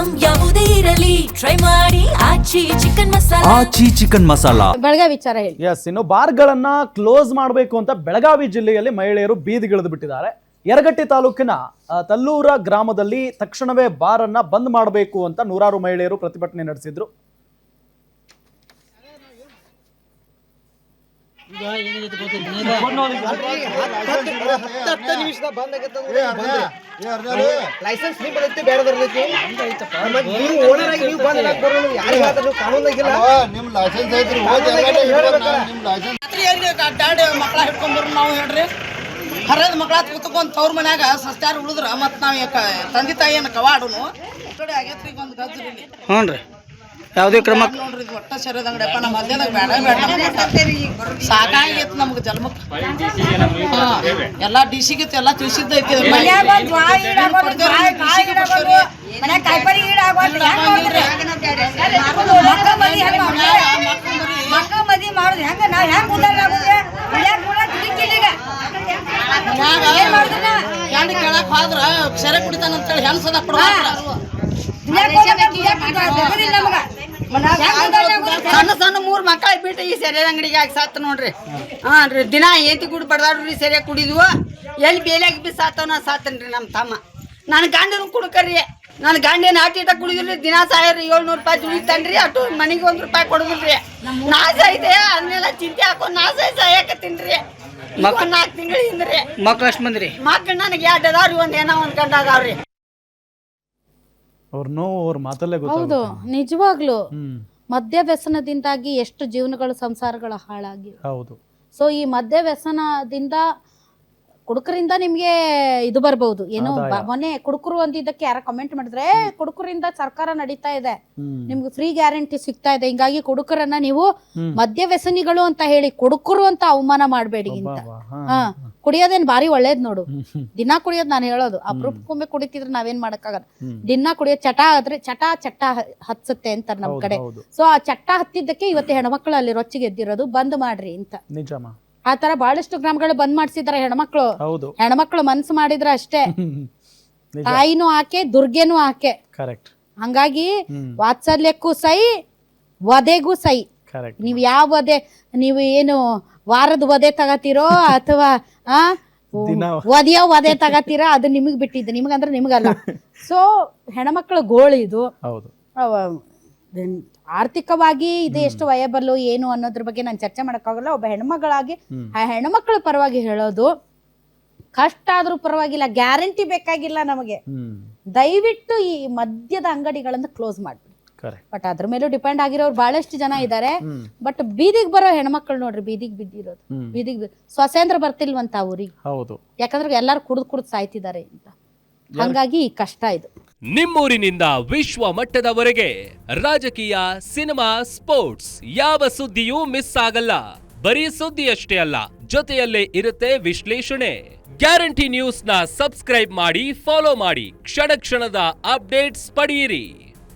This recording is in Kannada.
ಐಟಂ ಯಾವುದೇ ಇರಲಿ ಟ್ರೈ ಮಾಡಿ ಆಚಿ ಚಿಕನ್ ಮಸಾಲಾ. ಆಚಿ ಚಿಕನ್ ಮಸಾಲಾ. ಬೆಳಗಾವಿ ವಿಚಾರ ಹೇಳಿ. ಎಸ್, ಇನ್ನು ಬಾರ್ಗಳನ್ನ ಕ್ಲೋಸ್ ಮಾಡಬೇಕು ಅಂತ ಬೆಳಗಾವಿ ಜಿಲ್ಲೆಯಲ್ಲಿ ಮಹಿಳೆಯರು ಬೀದಿಗಿಳಿದು ಬಿಟ್ಟಿದ್ದಾರೆ. ಯರಗಟ್ಟಿ ತಾಲೂಕಿನ ತಲ್ಲೂರ ಗ್ರಾಮದಲ್ಲಿ ತಕ್ಷಣವೇ ಬಾರ್ ಅನ್ನ ಬಂದ್ ಮಾಡಬೇಕು ಅಂತ ನೂರಾರು ಮಹಿಳೆಯರು ಪ್ರತಿಭಟನೆ ನಡೆಸಿದ್ರು. ಲೈಸೆನ್ಸ್ ನೀವು ಬರುತ್ತೆ ಬೇಡದರ್ಲಿಕ್ಕೆ ನೀವು ಓನರ್ ಆಗಿ ನೀವು ಬಂದ್ ಹಾಕೋರು ಯಾರಿಗೆ ಮಾತಾಡೋ ಕಾನೂನಾಗಿಲ್ಲ. ನಿಮ್ಮ ಲೈಸೆನ್ಸ್ ಐತ್ರಿ ಹೋಗಿ ನಿಮ್ಮ ಲೈಸೆನ್ಸ್ ಅಡ್ಡಾಡಿ ಮಕ್ಕಳ ಹಿಡ್ಕೊಂಡ್ಬರ್ ನಾವು ಹೇಳ್ರಿ ಹರಿದ ಮಕ್ಕಳ ಕೂತ್ಕೊಂಡ್ ತವ್ರ ಮನ್ಯಾಗ ಸಸ್ತಾರ ಉಳಿದ್ರ ಮತ್ ನಾವ್ ತಂದೆ ತಾಯಿಯನ್ನ ಕವಾಡುನು ಆಗೇತ್ರಿ ಈಗ ಒಂದು ಗಜ್ರಿ ಹ್ಞೂ ರೀ ಯಾವುದೇ ಕ್ರಮ ನೋಡ್ರಿ ಇದು ಒಟ್ಟ ಸರಿದ ಅಂಗಡಿಯಪ್ಪ ನಮ್ಮ ಮಧ್ಯದಾಗ ಬೇಡ ಸಾಕಾಗೈತಿ ನಮ್ಗೆ ಜನ್ಮಕ್ಕೆ ಎಲ್ಲ ಡಿಸಿಗೆ ಎಲ್ಲ ತಿಳಿಸಿದ್ದೈತಿ ಹೆಣ್ಣು ಕೇಳಕ್ ಹೋದ್ರ ಸೆರೆ ಕುಡಿತಾನ ಅಂತೇಳಿ ಹೆಣ್ ಸದ ಸಣ್ಣ ಸಣ್ಣ 3 ಮಕ್ಕಳ ಬಿಟ್ಟು ಈ ಸೆರೆ ಅಂಗಡಿಗೆ ಹಾಕಿ ಸಾತ್ ನೋಡ್ರಿ. ಹಾಂ ರೀ ದಿನ ಏತಿ ಕುಡಿ ಬಡ್ದಾಡ್ರಿ ಸೆರೆ ಕುಡಿದ್ವು ಎಲ್ಲಿ ಬೇಲಿಯಾಗಿ ಬಿ ಸಾತವನ ಸಾತನ್ರಿ ನಮ್ಮ ತಮ್ಮ. ನನ್ನ ಗಂಡನ ಕುಡ್ಕರಿ ನನ್ನ ಗಂಡೇನು ಆಟ ಕುಡಿದ್ರಿ ದಿನ 1700 ರೂಪಾಯಿ ದುಡಿತಾನ್ರಿ. ಅಷ್ಟು ಮನೆಗೆ 1 ರೂಪಾಯಿ ಕೊಡುದಿಲ್ರಿ. ನಾಶ ಐತೆ ಅದನ್ನೆಲ್ಲ ಚಿಂತೆ ಹಾಕೊಂಡು ನಾಶ ಸಾಯಕತ್ತೀನ್ರಿ. 4 ತಿಂಗಳಿಂದ್ರಿ. ಮಕ್ಳು ಎಷ್ಟು ಮಂದ್ರಿ? ಮಕ್ಳು ನನಗೆ 2 ಅದಾವ್ರಿ, ಒಂದ್ ಗಂಡ ಅದಾವ್ರಿ. ಅವ್ರ ಮಾತಲ್ಲೇ ಹೌದು, ನಿಜವಾಗ್ಲು ಮದ್ಯ ವ್ಯಸನದಿಂದಾಗಿ ಎಷ್ಟು ಜೀವನಗಳು ಸಂಸಾರಗಳ ಹಾಳಾಗಿ. ಹೌದು. ಸೊ ಈ ಮದ್ಯ ವ್ಯಸನದಿಂದ ಕುಡುಕರಿಂದ ನಿಮ್ಗೆ ಇದು ಬರ್ಬಹುದು ಏನು. ಮೊನ್ನೆ ಕುಡುಕರು ಅಂದಿದ್ದಕ್ಕೆ ಯಾರ ಕಮೆಂಟ್ ಮಾಡಿದ್ರೆ ಕುಡುಕರಿಂದ ಸರ್ಕಾರ ನಡೀತಾ ಇದೆ, ನಿಮ್ಗೆ ಫ್ರೀ ಗ್ಯಾರಂಟಿ ಸಿಗ್ತಾ ಇದೆ, ಹಿಂಗಾಗಿ ಕುಡುಕರನ್ನ ನೀವು ಮದ್ಯ ವ್ಯಸನಿಗಳು ಅಂತ ಹೇಳಿ ಕುಡುಕರು ಅಂತ ಅವಮಾನ ಮಾಡ್ಬೇಡಿ ಅಂತ. ಕುಡಿಯೋದೇನ್ ಬಾರಿ ಒಳ್ಳೇದ್ ನೋಡು. ದಿನ ಕುಡಿಯೋದ್ ನಾನು ಹೇಳೋದು, ಅಪರೂಪಕ್ಕೊಮ್ಮೆ ಕುಡಿತಿದ್ರೆ ನಾವೇನ್ ಮಾಡಕ್ಕಾಗಲ್ಲ. ದಿನ ಕುಡಿಯೋದ್ ಚಟ ಆದ್ರೆ ಚಟ ಹತ್ಸುತ್ತೆ ಅಂತಾರ ನಮ್ ಕಡೆ. ಸೊ ಆ ಚಟ ಹತ್ತಿದ್ದಕ್ಕೆ ಇವತ್ತು ಹೆಣ್ಮಕ್ಳು ಅಲ್ಲಿ ರೊಚ್ಚಿಗೆ ಎದ್ದಿರೋದು. ಬಂದ್ ಮಾಡ್ರಿ ಅಂತ. ನಿಜಮ್ಮ, ಆ ತರ ಬಹಳಷ್ಟು ಗ್ರಾಮಗಳು ಬಂದ್ ಮಾಡ್ಸಿದಾರೆ ಹೆಣ್ಮಕ್ಳು. ಹೆಣ್ಮಕ್ಳು ಮನ್ಸು ಮಾಡಿದ್ರ ಅಷ್ಟೇ. ತಾಯಿನೂ ಆಕೆ, ದುರ್ಗೆನೂ ಆಕೆ. ಕರೆಕ್ಟ್. ಹಂಗಾಗಿ ವಾತ್ಸಲ್ಯಕ್ಕೂ ಸೈ, ವಧೆಗೂ ಸೈ. ನೀವ್ ಯಾವ ವಧೆ, ನೀವು ಏನು ವಾರದ ವಧೆ ತಗತಿರೋ ಅಥವಾ ವಧೆ ತಗತೀರೋ ಅದು ನಿಮಗ್ ಬಿಟ್ಟಿದ್ದು, ನಿಮಗಂದ್ರೆ ನಿಮಗಲ್ಲ. ಸೊ ಹೆಣ್ಮಕ್ಳ ಗೋಳು ಇದು. ಆರ್ಥಿಕವಾಗಿ ಇದು ಎಷ್ಟು ವಯಬಲ್ಲು ಏನು ಅನ್ನೋದ್ರ ಬಗ್ಗೆ ನಾನು ಚರ್ಚೆ ಮಾಡಕ್ಕಾಗಲ್ಲ. ಒಬ್ಬ ಹೆಣ್ಮಗಳಾಗಿ ಆ ಹೆಣ್ಮಕ್ಳ ಪರವಾಗಿ ಹೇಳೋದು, ಕಷ್ಟ ಆದ್ರೂ ಪರವಾಗಿಲ್ಲ, ಗ್ಯಾರಂಟಿ ಬೇಕಾಗಿಲ್ಲ ನಮಗೆ, ದಯವಿಟ್ಟು ಈ ಮದ್ಯದ ಅಂಗಡಿಗಳನ್ನ ಕ್ಲೋಸ್ ಮಾಡ್ಬಿಡಿ. ಬಟ್ ಅದ್ರ ಮೇಲೂ ಡಿಪೆಂಡ್ ಆಗಿರೋರು ಬಹಳಷ್ಟು ಜನ ಇದ್ದಾರೆ. ಬಟ್ ಬೀದಿಗೆ ಬರೋ ಹೆಣ್ಮಕ್ಳು ನೋಡ್ರಿ, ಬೀದಿಗೆ ಬಿದ್ದಿರೋದು. ಬೀದಿಗೆ ಸ್ವಸೇಂದ್ರ ಬರ್ತಿಲ್ವಂತ ಊರಿಗೆ. ಯಾಕಂದ್ರೆ ಎಲ್ಲಾರು ಕುಡ್ದು ಸಾಯ್ತಿದ್ದಾರೆ ಅಂತ. ಹಂಗಾಗಿ ಈ ಕಷ್ಟ ಇದು. ನಿಮ್ಮೂರಿನಿಂದ ವಿಶ್ವ ಮಟ್ಟದವರೆಗೆ ರಾಜಕೀಯ, ಸಿನಿಮಾ, ಸ್ಪೋರ್ಟ್ಸ್ ಯಾವ ಸುದ್ದಿಯೂ ಮಿಸ್ ಆಗಲ್ಲ. ಬರೀ ಸುದ್ದಿಯಷ್ಟೇ ಅಲ್ಲ, ಜೊತೆಯಲ್ಲೇ ಇರುತ್ತೆ ವಿಶ್ಲೇಷಣೆ. ಗ್ಯಾರಂಟಿ ನ್ಯೂಸ್ ನ ಸಬ್ಸ್ಕ್ರೈಬ್ ಮಾಡಿ, ಫಾಲೋ ಮಾಡಿ, ಕ್ಷಣ ಕ್ಷಣದ ಅಪ್ಡೇಟ್ಸ್ ಪಡೆಯಿರಿ.